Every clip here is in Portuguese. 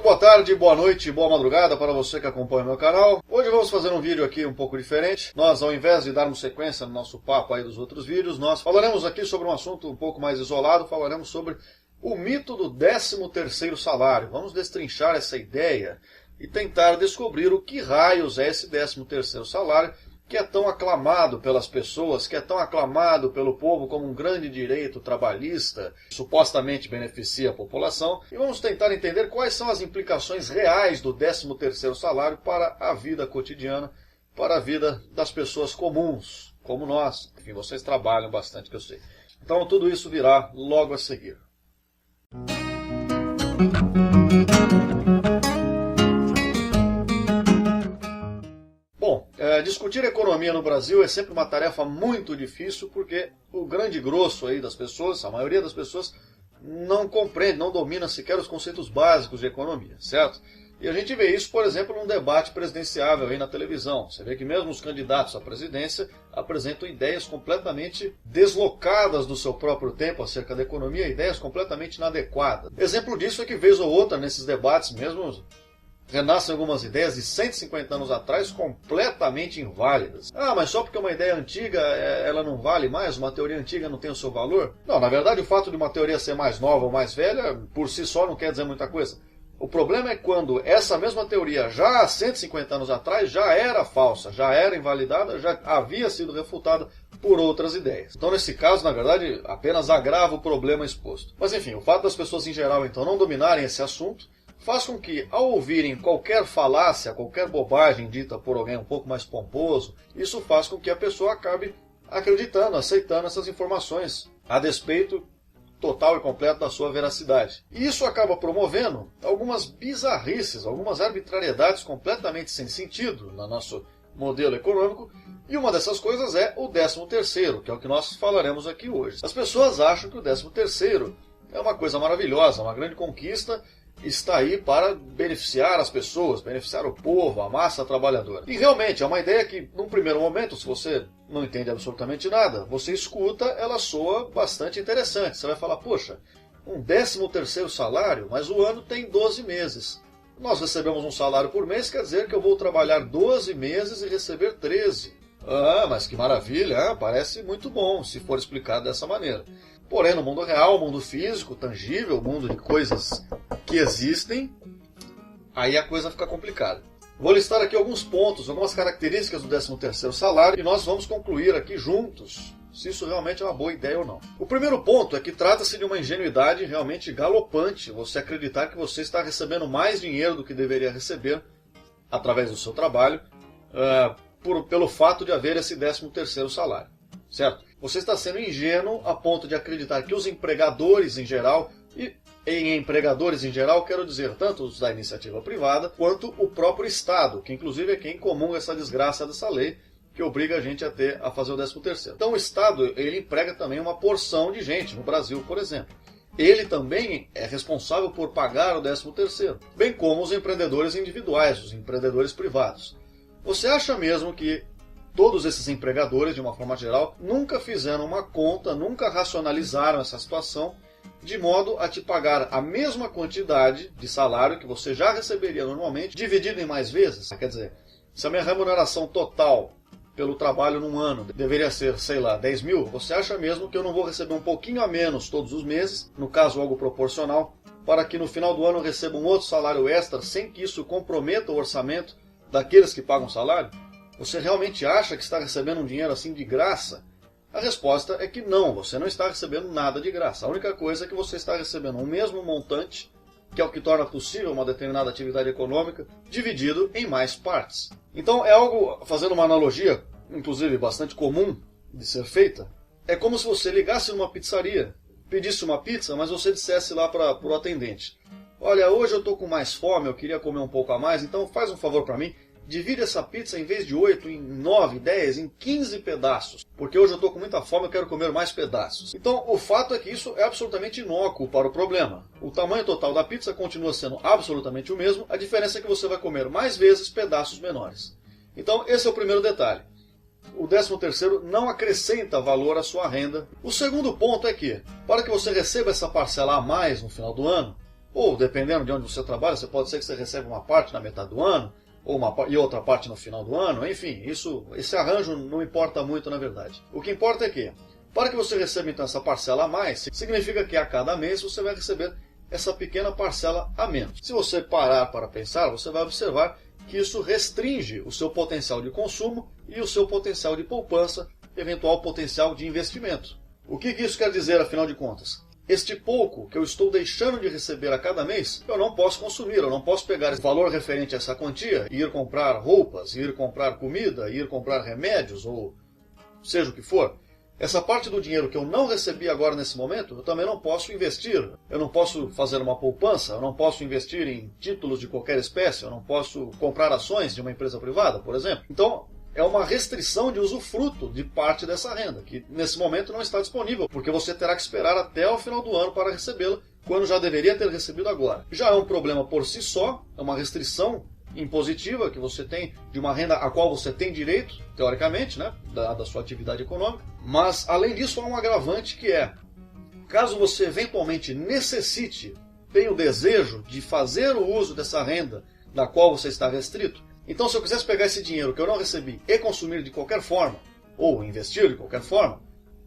boa tarde, boa noite, boa madrugada para você que acompanha o meu canal. Hoje vamos fazer um vídeo aqui um pouco diferente. Nós, ao invés de darmos sequência no nosso papo aí dos outros vídeos, nós falaremos aqui sobre um assunto um pouco mais isolado, falaremos sobre o mito do 13º salário. Vamos destrinchar essa ideia e tentar descobrir o que raios é esse 13º salário, que é tão aclamado pelas pessoas, que é tão aclamado pelo povo como um grande direito trabalhista, que supostamente beneficia a população, e vamos tentar entender quais são as implicações reais do 13º salário para a vida cotidiana, para a vida das pessoas comuns, como nós. Enfim, vocês trabalham bastante, que eu sei. Então tudo isso virá logo a seguir. Discutir economia no Brasil é sempre uma tarefa muito difícil, porque o grande grosso aí das pessoas, a maioria das pessoas, não compreende, não domina sequer os conceitos básicos de economia, certo? E a gente vê isso, por exemplo, num debate presidenciável aí na televisão. Você vê que mesmo os candidatos à presidência apresentam ideias completamente deslocadas do seu próprio tempo acerca da economia, ideias completamente inadequadas. Exemplo disso é que, vez ou outra, nesses debates mesmo, renascem algumas ideias de 150 anos atrás completamente inválidas. Ah, mas só porque uma ideia antiga ela não vale mais, uma teoria antiga não tem o seu valor? Não, na verdade o fato de uma teoria ser mais nova ou mais velha, por si só não quer dizer muita coisa. O problema é quando essa mesma teoria, já há 150 anos atrás, já era falsa, já era invalidada, já havia sido refutada por outras ideias. Então, nesse caso, na verdade, apenas agrava o problema exposto. Mas enfim, o fato das pessoas em geral, então, não dominarem esse assunto, faz com que, ao ouvirem qualquer falácia, qualquer bobagem dita por alguém um pouco mais pomposo, isso faz com que a pessoa acabe acreditando, aceitando essas informações, a despeito total e completo da sua veracidade. E isso acaba promovendo algumas bizarrices, algumas arbitrariedades completamente sem sentido no nosso modelo econômico, e uma dessas coisas é o 13º, que é o que nós falaremos aqui hoje. As pessoas acham que o 13º é uma coisa maravilhosa, uma grande conquista, está aí para beneficiar as pessoas, beneficiar o povo, a massa trabalhadora. E realmente é uma ideia que, num primeiro momento, se você não entende absolutamente nada, você escuta, ela soa bastante interessante. Você vai falar, poxa, um 13º salário, mas o ano tem 12 meses. Nós recebemos um salário por mês, quer dizer que eu vou trabalhar 12 meses e receber 13. Ah, mas que maravilha, parece muito bom se for explicado dessa maneira. Porém, no mundo real, mundo físico, tangível, mundo de coisas que existem, aí a coisa fica complicada. Vou listar aqui alguns pontos, algumas características do 13º salário, e nós vamos concluir aqui juntos se isso realmente é uma boa ideia ou não. O primeiro ponto é que trata-se de uma ingenuidade realmente galopante, você acreditar que você está recebendo mais dinheiro do que deveria receber através do seu trabalho, pelo fato de haver esse 13º salário, certo? Você está sendo ingênuo a ponto de acreditar que os empregadores em geral, e em empregadores em geral quero dizer tanto os da iniciativa privada, quanto o próprio Estado, que inclusive é quem comunga essa desgraça dessa lei, que obriga a gente a fazer o 13º. Então o Estado, ele emprega também uma porção de gente, no Brasil, por exemplo. Ele também é responsável por pagar o 13º, bem como os empreendedores individuais, os empreendedores privados. Você acha mesmo que todos esses empregadores, de uma forma geral, nunca fizeram uma conta, nunca racionalizaram essa situação, de modo a te pagar a mesma quantidade de salário que você já receberia normalmente, dividido em mais vezes? Quer dizer, se a minha remuneração total pelo trabalho num ano deveria ser, sei lá, 10 mil, você acha mesmo que eu não vou receber um pouquinho a menos todos os meses, no caso algo proporcional, para que no final do ano eu receba um outro salário extra, sem que isso comprometa o orçamento daqueles que pagam salário? Você realmente acha que está recebendo um dinheiro assim de graça? A resposta é que não, você não está recebendo nada de graça. A única coisa é que você está recebendo o mesmo montante, que é o que torna possível uma determinada atividade econômica, dividido em mais partes. Então é algo, fazendo uma analogia, inclusive bastante comum de ser feita, é como se você ligasse numa pizzaria, pedisse uma pizza, mas você dissesse lá para o atendente, olha, hoje eu estou com mais fome, eu queria comer um pouco a mais, então faz um favor para mim, divide essa pizza em vez de 8 em 9, 10, em 15 pedaços. Porque hoje eu estou com muita fome, eu quero comer mais pedaços. Então o fato é que isso é absolutamente inócuo para o problema. O tamanho total da pizza continua sendo absolutamente o mesmo. A diferença é que você vai comer mais vezes pedaços menores. Então esse é o primeiro detalhe. O 13º não acrescenta valor à sua renda. O segundo ponto é que, para que você receba essa parcela a mais no final do ano, Ou, dependendo de onde você trabalha, pode ser que você receba uma parte na metade do ano, e outra parte no final do ano. Enfim, esse arranjo não importa muito, na verdade. O que importa é que, para que você receba então essa parcela a mais, significa que a cada mês você vai receber essa pequena parcela a menos. Se você parar para pensar, você vai observar que isso restringe o seu potencial de consumo e o seu potencial de poupança, eventual potencial de investimento. O que isso quer dizer, afinal de contas? Este pouco que eu estou deixando de receber a cada mês, eu não posso consumir, eu não posso pegar esse valor referente a essa quantia e ir comprar roupas, ir comprar comida, ir comprar remédios, ou seja o que for. Essa parte do dinheiro que eu não recebi agora nesse momento, eu também não posso investir. Eu não posso fazer uma poupança, eu não posso investir em títulos de qualquer espécie, eu não posso comprar ações de uma empresa privada, por exemplo. Então, é uma restrição de usufruto de parte dessa renda, que nesse momento não está disponível, porque você terá que esperar até o final do ano para recebê-la, quando já deveria ter recebido agora. Já é um problema por si só, é uma restrição impositiva que você tem de uma renda a qual você tem direito, teoricamente, né, da sua atividade econômica. Mas, além disso, há um agravante que é, caso você eventualmente necessite, tenha o desejo de fazer o uso dessa renda da qual você está restrito, então se eu quisesse pegar esse dinheiro que eu não recebi e consumir de qualquer forma, ou investir de qualquer forma,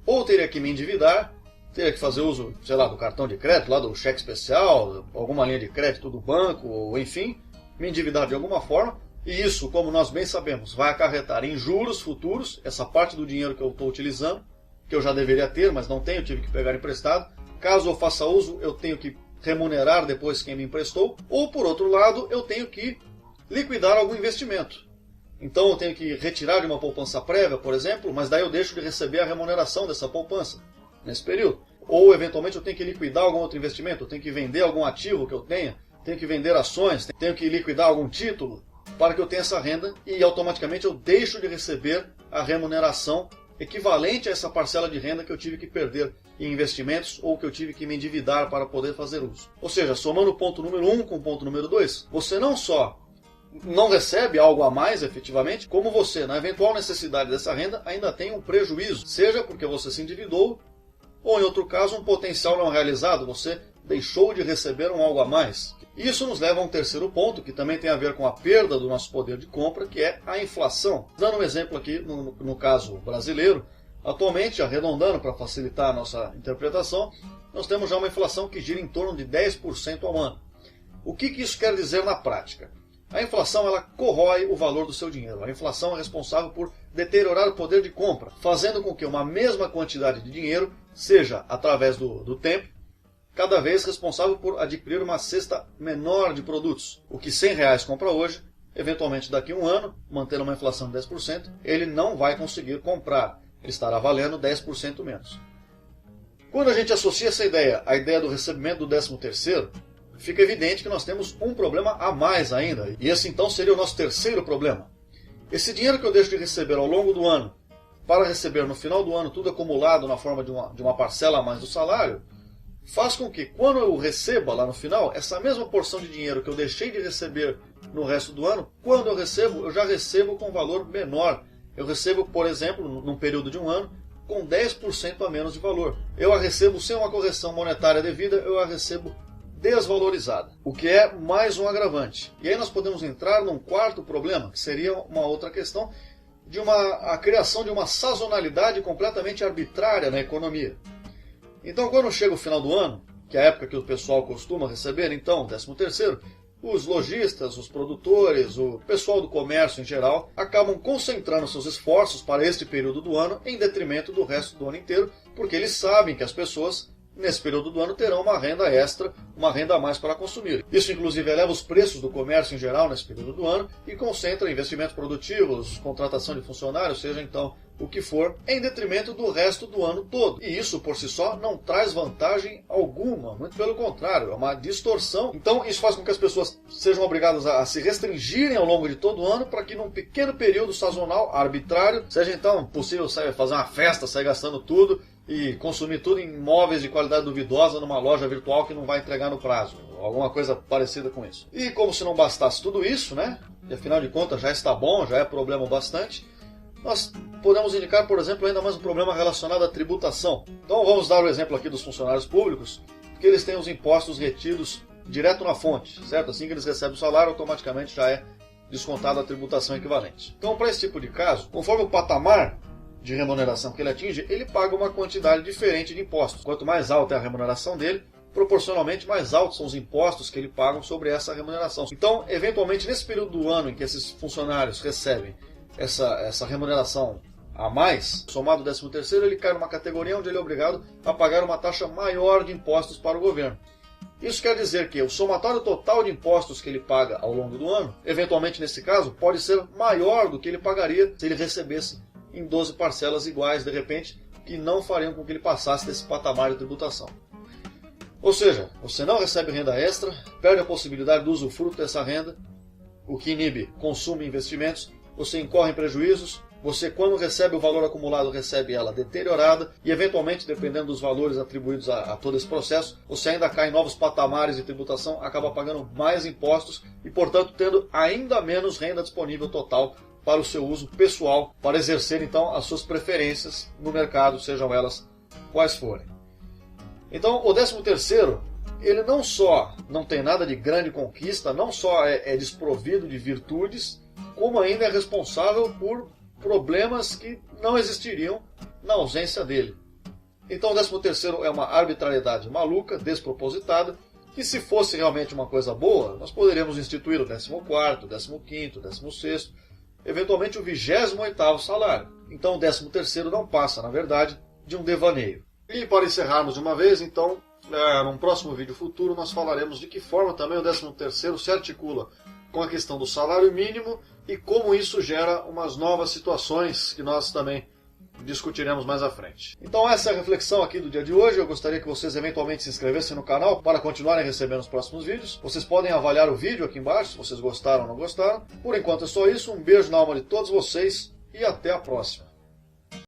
ou teria que me endividar, teria que fazer uso, sei lá, do cartão de crédito, lá do cheque especial, alguma linha de crédito do banco, ou enfim, me endividar de alguma forma, e isso, como nós bem sabemos, vai acarretar em juros futuros, essa parte do dinheiro que eu estou utilizando, que eu já deveria ter, mas não tenho, tive que pegar emprestado. Caso eu faça uso, eu tenho que remunerar depois quem me emprestou, ou por outro lado, eu tenho que liquidar algum investimento. Então eu tenho que retirar de uma poupança prévia, por exemplo, mas daí eu deixo de receber a remuneração dessa poupança nesse período. Ou eventualmente eu tenho que liquidar algum outro investimento, eu tenho que vender algum ativo que eu tenho que vender ações, tenho que liquidar algum título para que eu tenha essa renda e automaticamente eu deixo de receber a remuneração equivalente a essa parcela de renda que eu tive que perder em investimentos ou que eu tive que me endividar para poder fazer uso. Ou seja, somando o ponto número 1 com o ponto número 2, você não só não recebe algo a mais efetivamente, como você, na eventual necessidade dessa renda, ainda tem um prejuízo, seja porque você se endividou, ou em outro caso um potencial não realizado, você deixou de receber um algo a mais. Isso nos leva a um terceiro ponto, que também tem a ver com a perda do nosso poder de compra, que é a inflação. Dando um exemplo aqui, no caso brasileiro, atualmente, arredondando para facilitar a nossa interpretação, nós temos já uma inflação que gira em torno de 10% ao ano. O que isso quer dizer na prática? A inflação ela corrói o valor do seu dinheiro. A inflação é responsável por deteriorar o poder de compra, fazendo com que uma mesma quantidade de dinheiro seja, através do tempo, cada vez responsável por adquirir uma cesta menor de produtos. O que R$100 compra hoje, eventualmente daqui a um ano, mantendo uma inflação de 10%, ele não vai conseguir comprar. Ele estará valendo 10% menos. Quando a gente associa essa ideia à ideia do recebimento do 13º, fica evidente que nós temos um problema a mais ainda. E esse então seria o nosso terceiro problema. Esse dinheiro que eu deixo de receber ao longo do ano, para receber no final do ano tudo acumulado na forma de uma parcela a mais do salário, faz com que, quando eu receba lá no final, essa mesma porção de dinheiro que eu deixei de receber no resto do ano, quando eu já recebo com valor menor. Eu recebo, por exemplo, num período de um ano, com 10% a menos de valor. Eu a recebo sem uma correção monetária devida, eu a recebo desvalorizada, o que é mais um agravante. E aí nós podemos entrar num quarto problema, que seria uma outra questão, a criação de uma sazonalidade completamente arbitrária na economia. Então, quando chega o final do ano, que é a época que o pessoal costuma receber, então, 13º, os lojistas, os produtores, o pessoal do comércio em geral, acabam concentrando seus esforços para este período do ano em detrimento do resto do ano inteiro, porque eles sabem que as pessoas, nesse período do ano, terão uma renda extra, uma renda a mais para consumir. Isso, inclusive, eleva os preços do comércio em geral nesse período do ano e concentra investimentos produtivos, contratação de funcionários, seja então o que for, em detrimento do resto do ano todo. E isso, por si só, não traz vantagem alguma, muito pelo contrário, é uma distorção. Então, isso faz com que as pessoas sejam obrigadas a se restringirem ao longo de todo o ano para que, num pequeno período sazonal, arbitrário, seja então possível fazer uma festa, sair gastando tudo e consumir tudo em móveis de qualidade duvidosa numa loja virtual que não vai entregar no prazo. Alguma coisa parecida com isso. E como se não bastasse tudo isso, né? E afinal de contas já está bom, já é problema bastante, nós podemos indicar, por exemplo, ainda mais um problema relacionado à tributação. Então vamos dar o exemplo aqui dos funcionários públicos, que eles têm os impostos retidos direto na fonte, certo? Assim que eles recebem o salário, automaticamente já é descontado a tributação equivalente. Então, para esse tipo de caso, conforme o patamar de remuneração que ele atinge, ele paga uma quantidade diferente de impostos. Quanto mais alta é a remuneração dele, proporcionalmente mais altos são os impostos que ele paga sobre essa remuneração. Então, eventualmente, nesse período do ano em que esses funcionários recebem essa remuneração a mais, somado ao 13º, ele cai numa categoria onde ele é obrigado a pagar uma taxa maior de impostos para o governo. Isso quer dizer que o somatório total de impostos que ele paga ao longo do ano, eventualmente nesse caso, pode ser maior do que ele pagaria se ele recebesse em 12 parcelas iguais, de repente, que não fariam com que ele passasse desse patamar de tributação. Ou seja, você não recebe renda extra, perde a possibilidade do usufruto dessa renda, o que inibe consumo e investimentos, você incorre em prejuízos, você, quando recebe o valor acumulado, recebe ela deteriorada e, eventualmente, dependendo dos valores atribuídos a todo esse processo, você ainda cai em novos patamares de tributação, acaba pagando mais impostos e, portanto, tendo ainda menos renda disponível total para o seu uso pessoal, para exercer, então, as suas preferências no mercado, sejam elas quais forem. Então, o 13º, ele não só não tem nada de grande conquista, não só é desprovido de virtudes, como ainda é responsável por problemas que não existiriam na ausência dele. Então o 13º é uma arbitrariedade maluca, despropositada, que se fosse realmente uma coisa boa, nós poderíamos instituir o 14º, 15º, 16º, eventualmente o 28º salário. Então o 13º não passa, na verdade, de um devaneio. E para encerrarmos de uma vez, então, num próximo vídeo futuro, nós falaremos de que forma também o 13º se articula com a questão do salário mínimo e como isso gera umas novas situações que nós também discutiremos mais à frente. Então essa é a reflexão aqui do dia de hoje. Eu gostaria que vocês eventualmente se inscrevessem no canal para continuarem recebendo os próximos vídeos. Vocês podem avaliar o vídeo aqui embaixo, se vocês gostaram ou não gostaram. Por enquanto é só isso. Um beijo na alma de todos vocês e até a próxima.